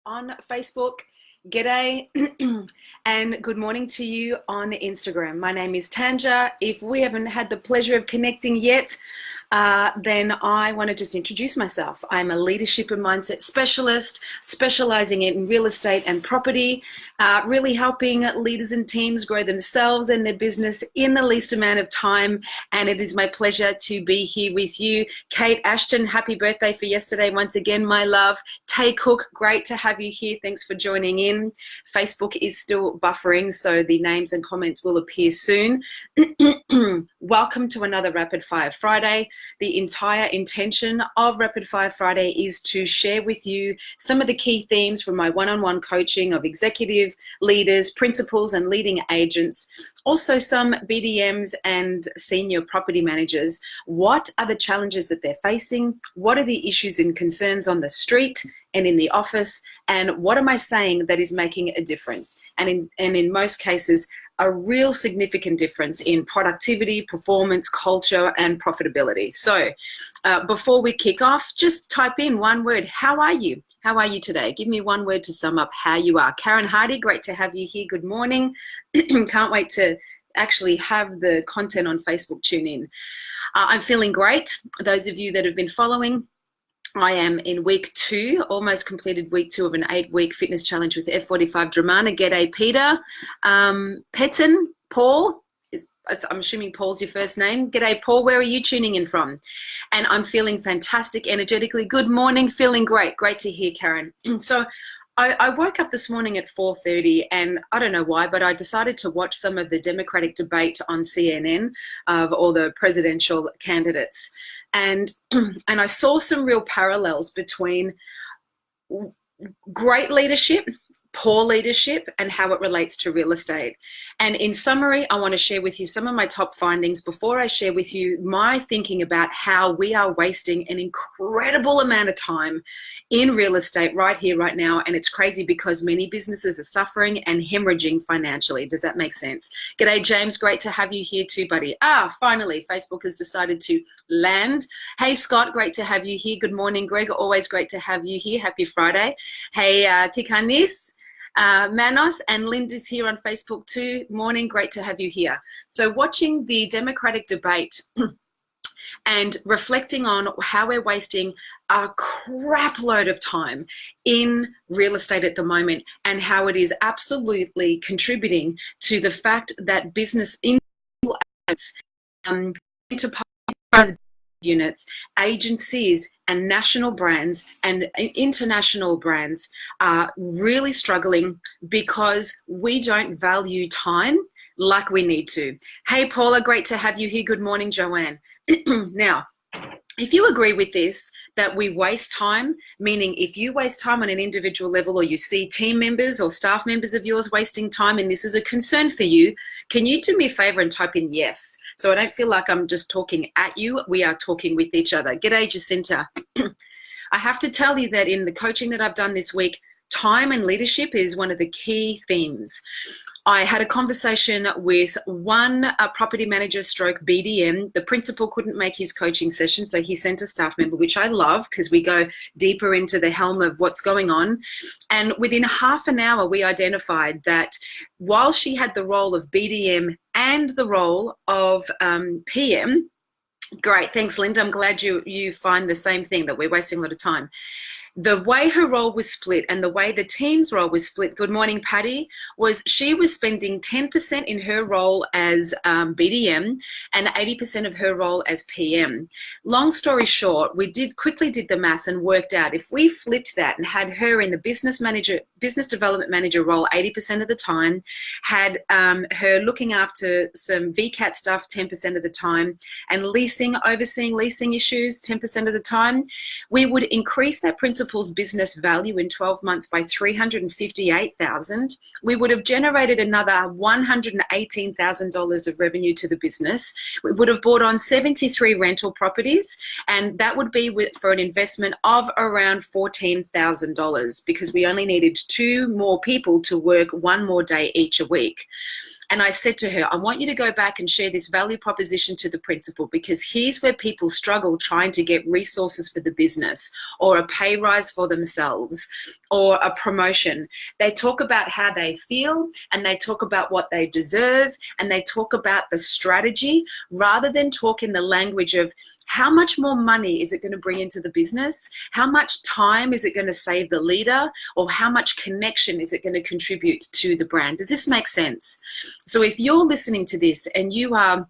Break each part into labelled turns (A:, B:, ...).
A: on Facebook. G'day and good morning to you on Instagram. My name is Tanja. If we haven't had the pleasure of connecting yet, then I want to just introduce myself. I'm a leadership and mindset specialist specializing in real estate and property, really helping leaders and teams grow themselves and their business in the least amount of time. And it is my pleasure to be here with you. Kate Ashton, happy birthday for yesterday. Once again, my love. Tay Cook, great to have you here. Thanks for joining in. Facebook is still buffering, so the names and comments will appear soon. Welcome to another Rapid Fire Friday. The entire intention of Rapid Fire Friday is to share with you some of the key themes from my one-on-one coaching of executive leaders, principals, and leading agents. Also some BDMs and senior property managers. What are the challenges that they're facing? What are the issues and concerns on the street and in the office? And what am I saying that is making a difference? And in most cases, a real significant difference in productivity, performance, culture, and profitability. So before we kick off, just type in one word. How are you? How are you today? Give me one word to sum up how you are. Karen Hardy, great to have you here. Good morning. Can't wait to actually have the content on Facebook tune in. I'm feeling great. Those of you that have been following, I am in week 2, almost completed week 2 of an 8-week fitness challenge with F45 Dromana. G'day, Peter. Petton, Paul, I'm assuming Paul's your first name. G'day, Paul. Where are you tuning in from? And I'm feeling fantastic energetically. Good morning. Feeling great. Great to hear, Karen. So I woke up this morning at 4:30 and I don't know why, but I decided to watch some of the Democratic debate on CNN of all the presidential candidates. And I saw some real parallels between great leadership, poor leadership, and how it relates to real estate. And in summary, I want to share with you some of my top findings before I share with you my thinking about how we are wasting an incredible amount of time in real estate right here, right now. And it's crazy because many businesses are suffering and hemorrhaging financially. Does that make sense? G'day, James. Great to have you here too, buddy. Finally, Facebook has decided to land. Hey, Scott. Great to have you here. Good morning, Greg. Always great to have you here. Happy Friday. Hey, Tikanis. Manos and Linda's here on Facebook too. Morning, great to have you here. So watching the Democratic debate and reflecting on how we're wasting a crap load of time in real estate at the moment and how it is absolutely contributing to the fact that business enterprise units, agencies, and national brands and international brands are really struggling because we don't value time like we need to. Hey, Paula, great to have you here. Good morning, Joanne. Now, if you agree with this, that we waste time, meaning if you waste time on an individual level or you see team members or staff members of yours wasting time and this is a concern for you, can you do me a favor and type in yes? So I don't feel like I'm just talking at you. We are talking with each other. G'day, Jacinta. I have to tell you that in the coaching that I've done this week, time and leadership is one of the key themes. I had a conversation with one property manager stroke BDM. The principal couldn't make his coaching session, so he sent a staff member, which I love because we go deeper into the helm of what's going on. And within half an hour, we identified that while she had the role of BDM and the role of PM, great, thanks, Linda. I'm glad you find the same thing, that we're wasting a lot of time. The way her role was split and the way the team's role was split, good morning, Patty, was she was spending 10% in her role as BDM and 80% of her role as PM. Long story short, we quickly did the math and worked out if we flipped that and had her in the business development manager role 80% of the time, had her looking after some VCAT stuff 10% of the time, and overseeing leasing issues 10% of the time, we would increase that principal's business value in 12 months by $358,000. We would have generated another $118,000 of revenue to the business. We would have bought on 73 rental properties, and that would be for an investment of around $14,000 because we only needed 2 more people to work 1 more day each a week. And I said to her, I want you to go back and share this value proposition to the principal, because here's where people struggle trying to get resources for the business or a pay rise for themselves or a promotion. They talk about how they feel, and they talk about what they deserve, and they talk about the strategy, rather than talk in the language of how much more money is it going to bring into the business, how much time is it going to save the leader, or how much connection is it going to contribute to the brand. Does this make sense? So if you're listening to this and you are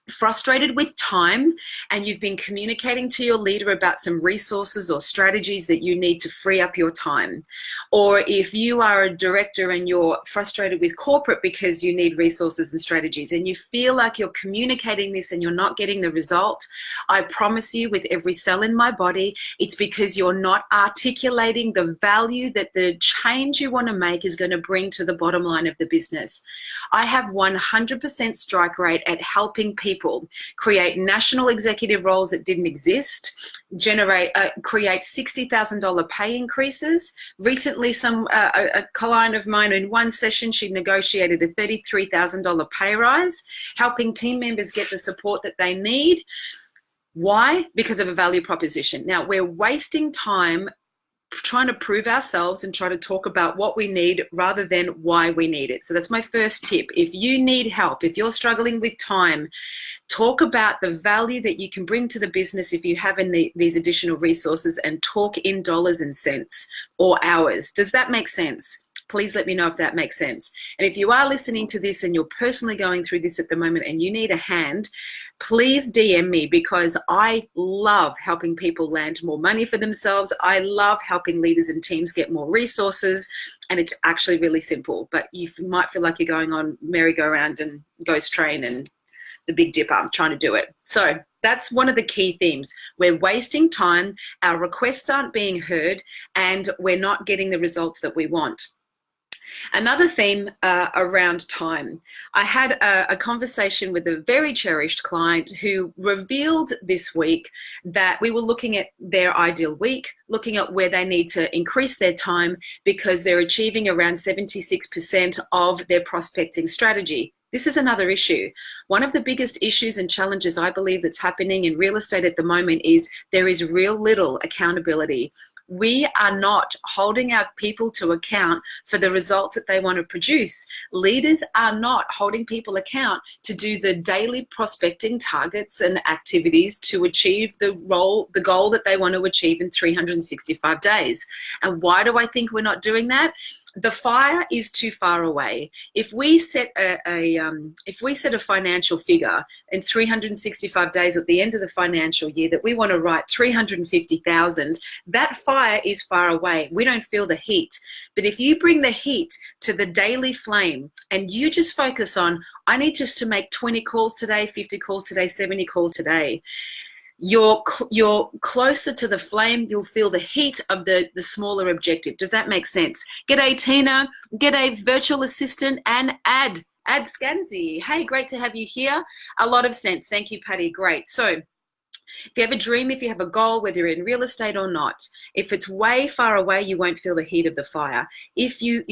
A: frustrated with time, and you've been communicating to your leader about some resources or strategies that you need to free up your time, or if you are a director and you're frustrated with corporate because you need resources and strategies, and you feel like you're communicating this and you're not getting the result, I promise you with every cell in my body, it's because you're not articulating the value that the change you want to make is going to bring to the bottom line of the business. I have 100% strike rate at helping people create national executive roles that didn't exist, create $60,000 pay increases. Recently, a client of mine, in one session, she negotiated a $33,000 pay rise, helping team members get the support that they need. Why? Because of a value proposition. Now, we're wasting time trying to prove ourselves and try to talk about what we need rather than why we need it. So that's my first tip. If you need help, if you're struggling with time, talk about the value that you can bring to the business if you have these additional resources, and talk in dollars and cents or hours. Does that make sense? Please let me know if that makes sense. And if you are listening to this and you're personally going through this at the moment and you need a hand, please DM me, because I love helping people land more money for themselves. I love helping leaders and teams get more resources, and it's actually really simple. But you might feel like you're going on merry-go-round and ghost train and the Big Dipper trying to do it. So that's one of the key themes. We're wasting time, our requests aren't being heard, and we're not getting the results that we want. Another theme around time. I had a conversation with a very cherished client who revealed this week that we were looking at their ideal week, looking at where they need to increase their time because they're achieving around 76% of their prospecting strategy. This is another issue. One of the biggest issues and challenges I believe that's happening in real estate at the moment is there is real little accountability. We are not holding our people to account for the results that they want to produce. Leaders are not holding people account to do the daily prospecting targets and activities to achieve the goal that they want to achieve in 365 days. And why do I think we're not doing that? The fire is too far away. If we set a financial figure in 365 days at the end of the financial year that we want to write 350,000, that fire is far away. We don't feel the heat. But if you bring the heat to the daily flame and you just focus on, I need just to make 20 calls today, 50 calls today, 70 calls today, you're closer to the flame. You'll feel the heat of the smaller objective. Does that make sense? G'day, Tina. G'day, virtual assistant, and Ad Scansy. Hey, great to have you here. A lot of sense. Thank you, Patty. Great. So if you have a dream, if you have a goal, whether you're in real estate or not, if it's way far away, you won't feel the heat of the fire. If you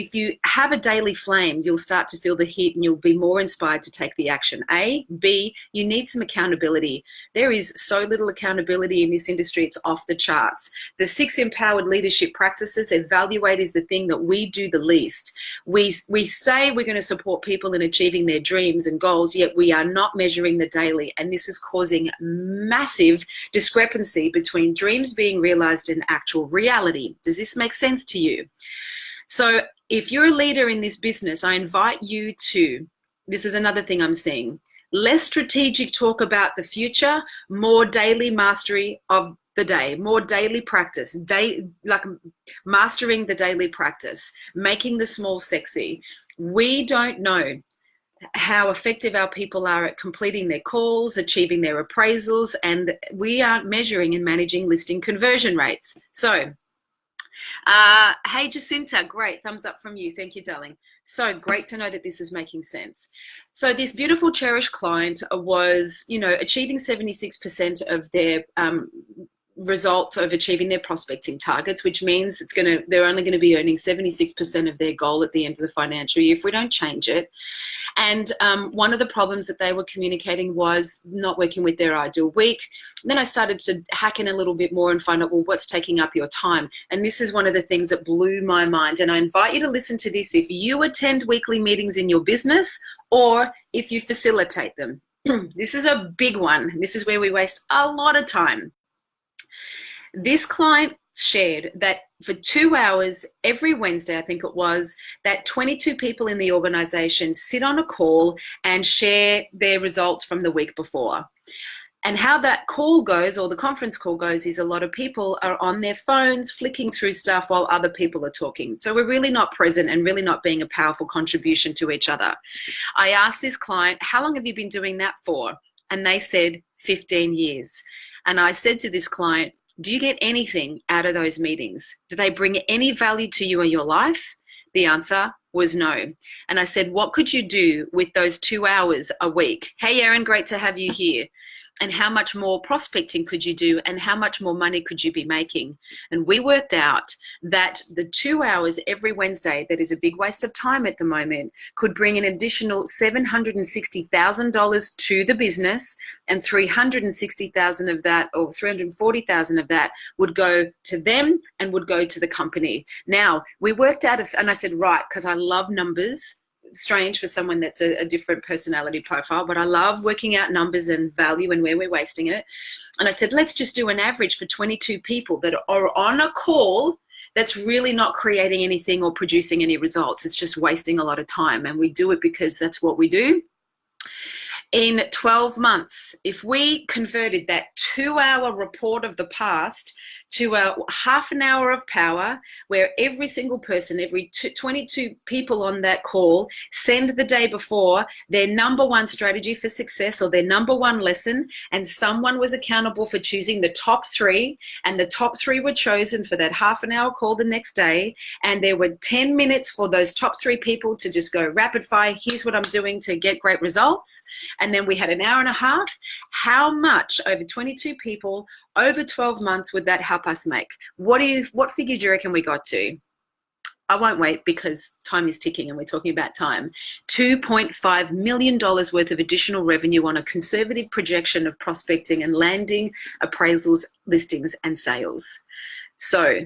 A: have a daily flame, you'll start to feel the heat and you'll be more inspired to take the action. A. B, you need some accountability. There is so little accountability in this industry, it's off the charts. The 6 empowered leadership practices, evaluate is the thing that we do the least. We say we're going to support people in achieving their dreams and goals, yet we are not measuring the daily, and this is causing massive discrepancy between dreams being realized and actual reality. Does this make sense to you? So if you're a leader in this business, I invite you to, this is another thing I'm seeing, less strategic talk about the future, more daily mastery of the day, more daily practice, like mastering the daily practice, making the small sexy. We don't know how effective our people are at completing their calls, achieving their appraisals, and we aren't measuring and managing listing conversion rates. So, hey Jacinta, great, thumbs up from you. Thank you, darling. So great to know that this is making sense. So this beautiful cherished client was, achieving 76% of their result of achieving their prospecting targets, which means they're only going to be earning 76% of their goal at the end of the financial year if we don't change it. And one of the problems that they were communicating was not working with their ideal week. And then I started to hack in a little bit more and find out, well, what's taking up your time? And this is one of the things that blew my mind. And I invite you to listen to this if you attend weekly meetings in your business or if you facilitate them. This is a big one. This is where we waste a lot of time. This client shared that for 2 hours every Wednesday, I think it was, that 22 people in the organization sit on a call and share their results from the week before. And how that call goes, or the conference call goes, is a lot of people are on their phones flicking through stuff while other people are talking. So we're really not present and really not being a powerful contribution to each other. I asked this client, how long have you been doing that for? And they said 15 years. And I said to this client, do you get anything out of those meetings? Do they bring any value to you in your life? The answer was no. And I said, what could you do with those 2 hours a week? Hey, Erin, great to have you here. And how much more prospecting could you do and how much more money could you be making? And we worked out that the 2 hours every Wednesday, that is a big waste of time at the moment, could bring an additional $760,000 to the business, and $360,000 of that, or $340,000 of that, would go to them and would go to the company. Now, we worked out, and I said, right, because I love numbers. Strange for someone that's a different personality profile, but I love working out numbers and value and where we're wasting it. And I said, let's just do an average for 22 people that are on a call that's really not creating anything or producing any results. It's just wasting a lot of time. And we do it because that's what we do. In 12 months, if we converted that 2-hour report of the past to a half an hour of power, where every single person, every 22 people on that call, send the day before their number one strategy for success or their number one lesson, and someone was accountable for choosing the top 3, and the top 3 were chosen for that half an hour call the next day, and there were 10 minutes for those top 3 people to just go rapid fire, here's what I'm doing to get great results, and then we had an hour and a half. How much over 22 people over 12 months would that help us make? What figure do you reckon we got to? I won't wait because time is ticking and we're talking about time. $2.5 million worth of additional revenue on a conservative projection of prospecting and landing appraisals, listings, and sales. So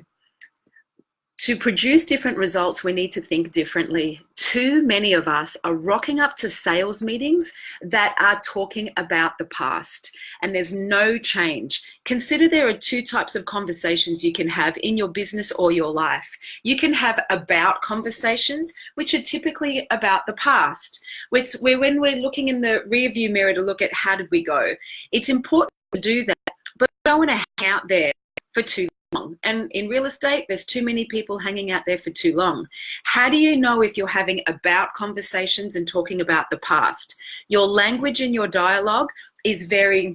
A: to produce different results, we need to think differently. Too many of us are rocking up to sales meetings that are talking about the past, and there's no change. Consider there are 2 types of conversations you can have in your business or your life. You can have about conversations, which are typically about the past. When we're looking in the rearview mirror to look at how did we go. It's important to do that, but we don't want to hang out there for too long. And in real estate, there's too many people hanging out there for too long. How do you know if you're having about conversations and talking about the past? Your language in your dialogue is very,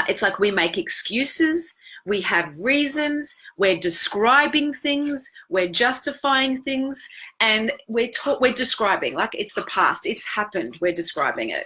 A: it's like we make excuses, we have reasons, we're describing things, we're justifying things, and we're describing, like it's the past, it's happened, we're describing it.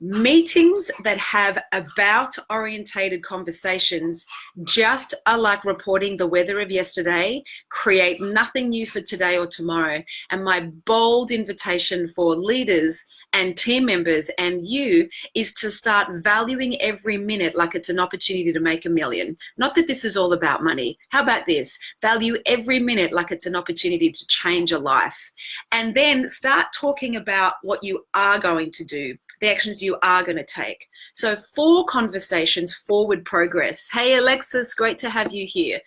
A: Meetings that have about orientated conversations just are like reporting the weather of yesterday, create nothing new for today or tomorrow. And my bold invitation for leaders and team members and you is to start valuing every minute like it's an opportunity to make $1 million. Not that this is all about money. How about this? Value every minute like it's an opportunity to change a life. And then start talking about what you are going to do, the actions you are going to take. So 4 conversations, forward progress. Hey, Alexis, great to have you here.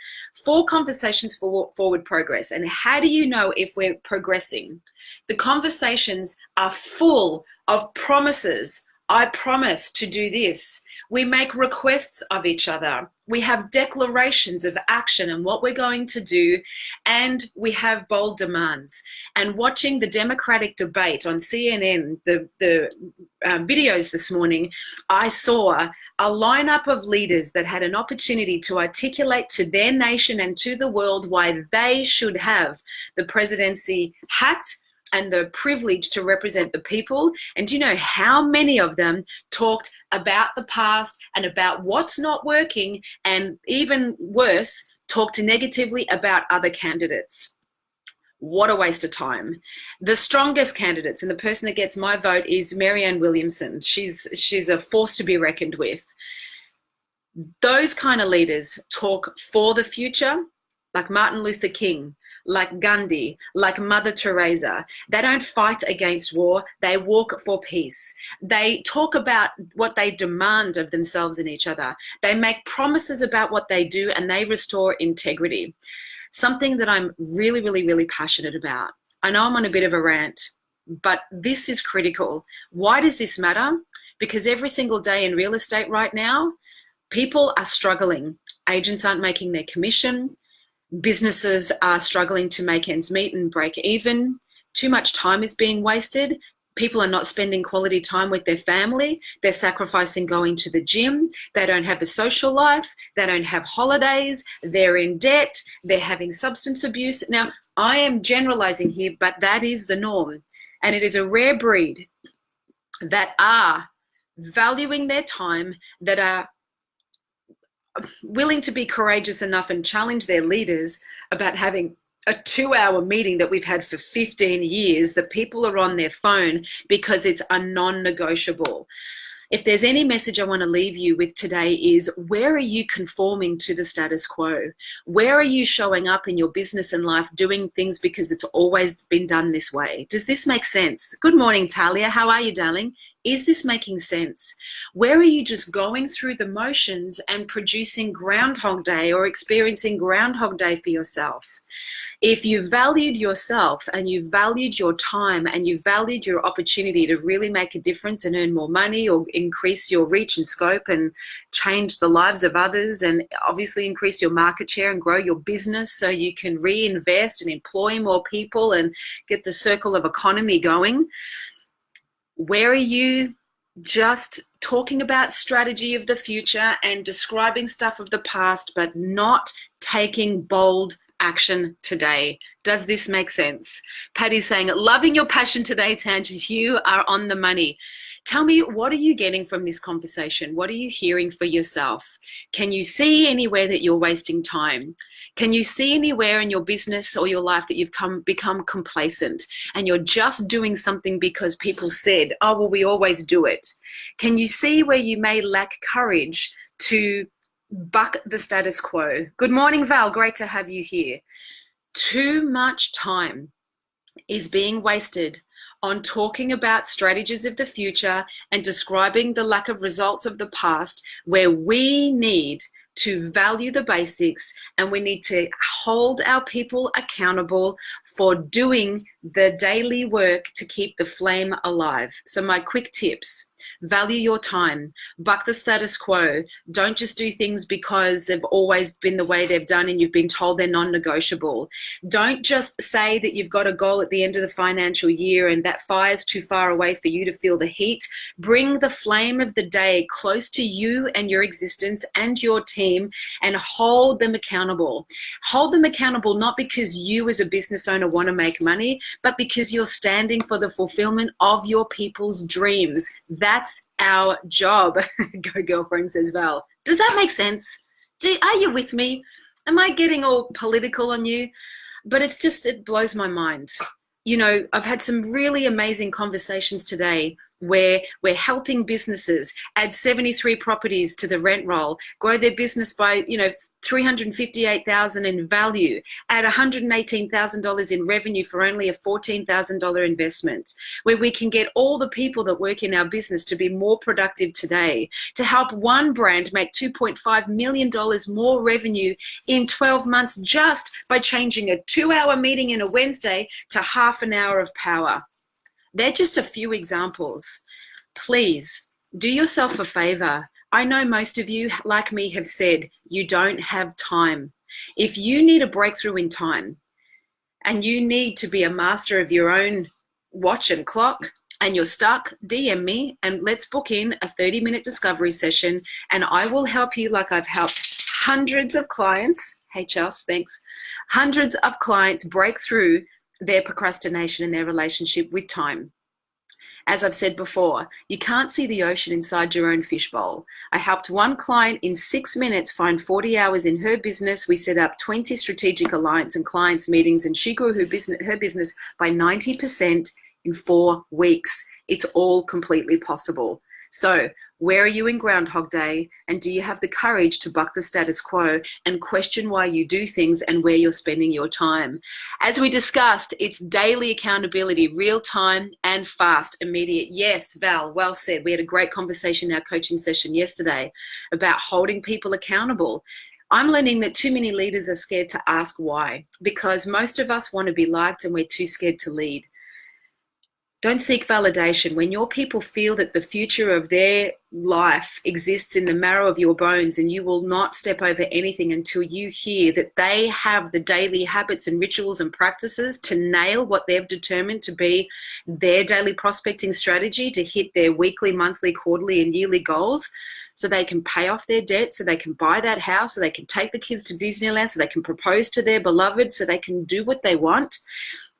A: 4 conversations for forward progress. And how do you know if we're progressing? The conversations are full of promises. I promise to do this. We make requests of each other. We have declarations of action and what we're going to do, and we have bold demands. And watching the Democratic debate on CNN, the videos this morning, I saw a lineup of leaders that had an opportunity to articulate to their nation and to the world why they should have the presidency hat and the privilege to represent the people. And do you know how many of them talked about the past and about what's not working, and even worse, talked negatively about other candidates? What a waste of time. The strongest candidates, and the person that gets my vote, is Marianne Williamson. She's a force to be reckoned with. Those kind of leaders talk for the future, like Martin Luther King, like Gandhi, like Mother Teresa. They don't fight against war. They walk for peace. They talk about what they demand of themselves and each other. They make promises about what they do, and they restore integrity. Something that I'm really, really, really passionate about. I know I'm on a bit of a rant, but this is critical. Why does this matter? Because every single day in real estate right now, people are struggling. Agents aren't making their commission. Businesses are struggling to make ends meet and break even. Too much time is being wasted. People are not spending quality time with their family. They're sacrificing going to the gym. They don't have a social life. They don't have holidays. They're in debt. They're having substance abuse. Now, I am generalizing here, but that is the norm. And it is a rare breed that are valuing their time, that are willing to be courageous enough and challenge their leaders about having a 2-hour meeting that we've had for 15 years, that people are on their phone because it's a non-negotiable. If there's any message I want to leave you with today is, where are you conforming to the status quo? Where are you showing up in your business and life doing things because it's always been done this way? Does this make sense? Good morning, Talia. How are you, darling? Is this making sense? Where are you just going through the motions and producing Groundhog Day or experiencing Groundhog Day for yourself? If you valued yourself and you valued your time and you valued your opportunity to really make a difference and earn more money or increase your reach and scope and change the lives of others, and obviously increase your market share and grow your business so you can reinvest and employ more people and get the circle of economy going, where are you just talking about strategy of the future and describing stuff of the past, but not taking bold action today? Does this make sense? Patty's saying, loving your passion today, Tanja. You are on the money. Tell me, what are you getting from this conversation? What are you hearing for yourself? Can you see anywhere that you're wasting time? Can you see anywhere in your business or your life that you've become complacent and you're just doing something because people said, oh, well, we always do it? Can you see where you may lack courage to buck the status quo? Good morning, Val. Great to have you here. Too much time is being wasted on talking about strategies of the future and describing the lack of results of the past, where we need to value the basics and we need to hold our people accountable for doing the daily work to keep the flame alive. So my quick tips: value your time, buck the status quo. Don't just do things because they've always been the way they've done and you've been told they're non-negotiable. Don't just say that you've got a goal at the end of the financial year and that fire's too far away for you to feel the heat. Bring the flame of the day close to you and your existence and your team and hold them accountable. Hold them accountable not because you as a business owner want to make money, but because you're standing for the fulfillment of your people's dreams. That's our job. Go girlfriend, says Val. Does that make sense? Are you with me? Am I getting all political on you? But it blows my mind. You know, I've had some really amazing conversations today where we're helping businesses add 73 properties to the rent roll, grow their business by, $358,000 in value, add $118,000 in revenue for only a $14,000 investment, where we can get all the people that work in our business to be more productive today, to help one brand make $2.5 million more revenue in 12 months just by changing a 2-hour meeting in a Wednesday to half an hour of power. They're just a few examples. Please do yourself a favor. I know most of you, like me, have said you don't have time. If you need a breakthrough in time and you need to be a master of your own watch and clock and you're stuck, DM me and let's book in a 30-minute discovery session and I will help you like I've helped hundreds of clients. Hey, Charles, thanks. Hundreds of clients break through their procrastination in their relationship with time. As I've said before, you can't see the ocean inside your own fishbowl. I helped one client in 6 minutes find 40 hours in her business. We set up 20 strategic alliance and clients meetings, and she grew her business by 90% in 4 weeks. It's all completely possible. So where are you in Groundhog Day? And do you have the courage to buck the status quo and question why you do things and where you're spending your time? As we discussed, it's daily accountability, real time and fast, immediate. Yes, Val, well said. We had a great conversation in our coaching session yesterday about holding people accountable. I'm learning that too many leaders are scared to ask why, because most of us want to be liked and we're too scared to lead. Don't seek validation. When your people feel that the future of their life exists in the marrow of your bones, and you will not step over anything until you hear that they have the daily habits and rituals and practices to nail what they've determined to be their daily prospecting strategy to hit their weekly, monthly, quarterly, and yearly goals, so they can pay off their debt, so they can buy that house, so they can take the kids to Disneyland, so they can propose to their beloved, so they can do what they want.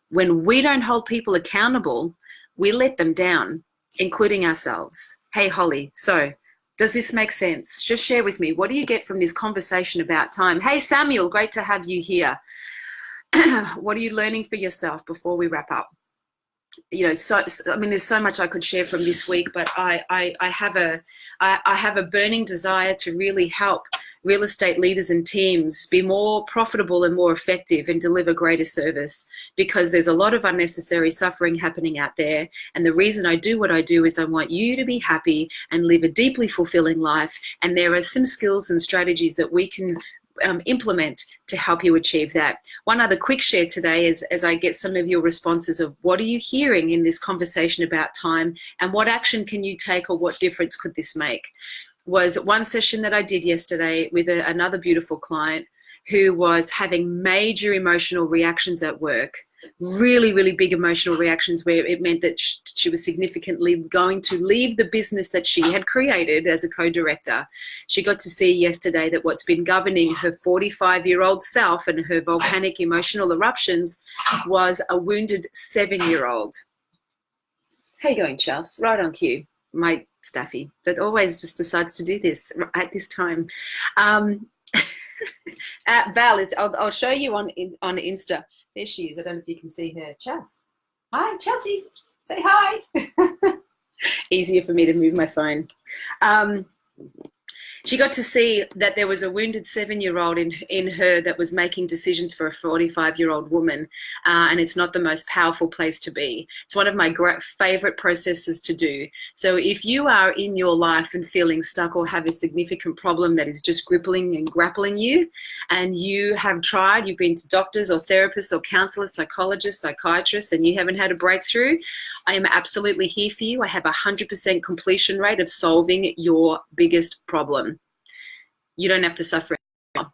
A: When we don't hold people accountable, we let them down, including ourselves. Hey, Holly, so does this make sense? Just share with me. What do you get from this conversation about time? Hey, Samuel, great to have you here. What are you learning for yourself before we wrap up? You know, I mean, there's so much I could share from this week, but I have a burning desire to really help real estate leaders and teams be more profitable and more effective and deliver greater service, because there's a lot of unnecessary suffering happening out there. And the reason I do what I do is I want you to be happy and live a deeply fulfilling life. And there are some skills and strategies that we can implement to help you achieve that. One other quick share today is, as I get some of your responses of what are you hearing in this conversation about time, and what action can you take, or what difference could this make, was one session that I did yesterday with another beautiful client who was having major emotional reactions at work, really, really big emotional reactions, where it meant that she was significantly going to leave the business that she had created as a co-director. She got to see yesterday that what's been governing her 45-year-old self and her volcanic emotional eruptions was a wounded 7-year-old. How you going, Charles? Right on cue. My staffy that always just decides to do this at this time. Val, I'll show you on Insta. There she is. I don't know if you can see her. Chelsea. Hi, Chelsea. Say hi. Easier for me to move my phone. She got to see that there was a wounded 7-year-old in her that was making decisions for a 45-year-old woman, and it's not the most powerful place to be. It's one of my favorite processes to do. So if you are in your life and feeling stuck or have a significant problem that is just crippling and grappling you, and you have tried, you've been to doctors or therapists or counselors, psychologists, psychiatrists, and you haven't had a breakthrough, I am absolutely here for you. I have a 100% completion rate of solving your biggest problem. You don't have to suffer anymore.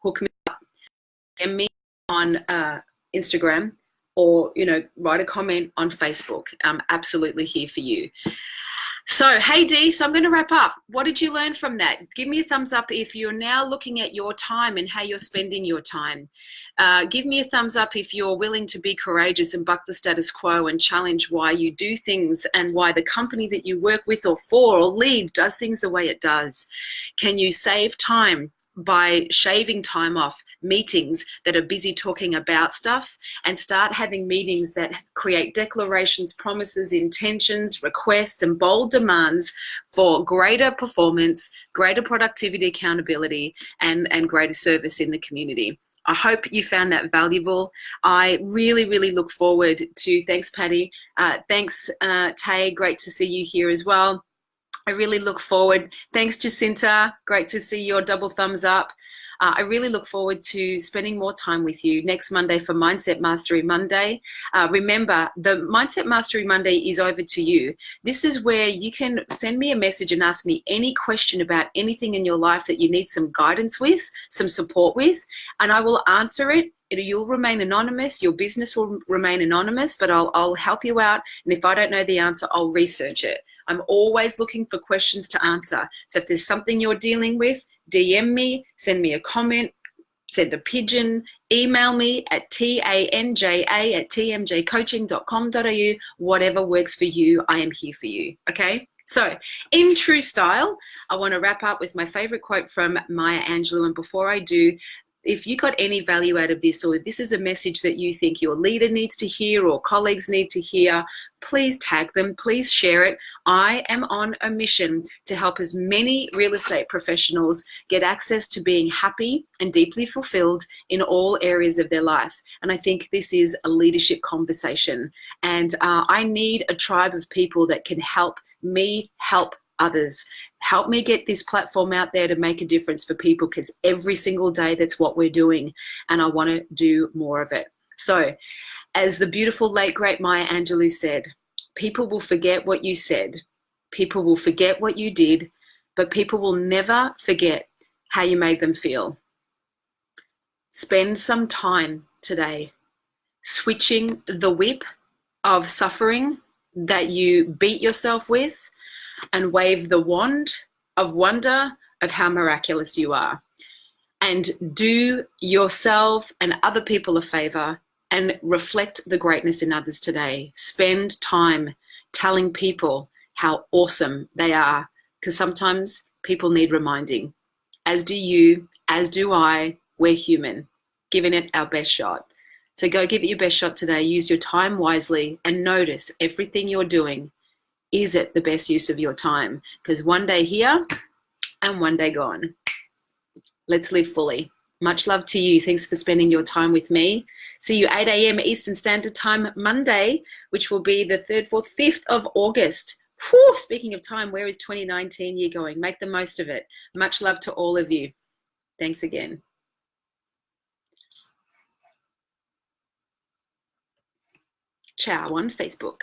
A: Hook me up, DM me on Instagram, or write a comment on Facebook. I'm absolutely here for you. So, hey Dee, so I'm going to wrap up. What did you learn from that? Give me a thumbs up if you're now looking at your time and how you're spending your time. Give me a thumbs up if you're willing to be courageous and buck the status quo and challenge why you do things and why the company that you work with or for or lead does things the way it does. Can you save time by shaving time off meetings that are busy talking about stuff, and start having meetings that create declarations, promises, intentions, requests, and bold demands for greater performance, greater productivity, accountability, and greater service in the community? I hope you found that valuable. I really, really look forward to, thanks Patty, thanks Tay, great to see you here as well. I really look forward. Thanks, Jacinta. Great to see your double thumbs up. I really look forward to spending more time with you next Monday for Mindset Mastery Monday. Remember, the Mindset Mastery Monday is over to you. This is where you can send me a message and ask me any question about anything in your life that you need some guidance with, some support with, and I will answer it. You'll remain anonymous, your business will remain anonymous, but I'll help you out. And if I don't know the answer, I'll research it. I'm always looking for questions to answer. So if there's something you're dealing with, DM me, send me a comment, send a pigeon, email me at tanja@tmjcoaching.com.au. Whatever works for you, I am here for you. Okay? So, in true style, I want to wrap up with my favorite quote from Maya Angelou. And before I do, if you got any value out of this, or this is a message that you think your leader needs to hear or colleagues need to hear, please tag them, please share it. I am on a mission to help as many real estate professionals get access to being happy and deeply fulfilled in all areas of their life. And I think this is a leadership conversation. And I need a tribe of people that can help me help others. Help me get this platform out there to make a difference for people, because every single day that's what we're doing, and I want to do more of it. So, as the beautiful late great Maya Angelou said, people will forget what you said, people will forget what you did, but people will never forget how you made them feel. Spend some time today switching the whip of suffering that you beat yourself with and wave the wand of wonder of how miraculous you are. And do yourself and other people a favor and reflect the greatness in others today. Spend time telling people how awesome they are, because sometimes people need reminding. As do you, as do I. We're human, giving it our best shot. So go give it your best shot today. Use your time wisely and notice everything you're doing. Is it the best use of your time? Because one day here and one day gone. Let's live fully. Much love to you. Thanks for spending your time with me. See you 8 a.m. Eastern Standard Time Monday, which will be the 3rd, 4th, 5th of August. Whew, speaking of time, where is 2019 year going? Make the most of it. Much love to all of you. Thanks again. Ciao on Facebook.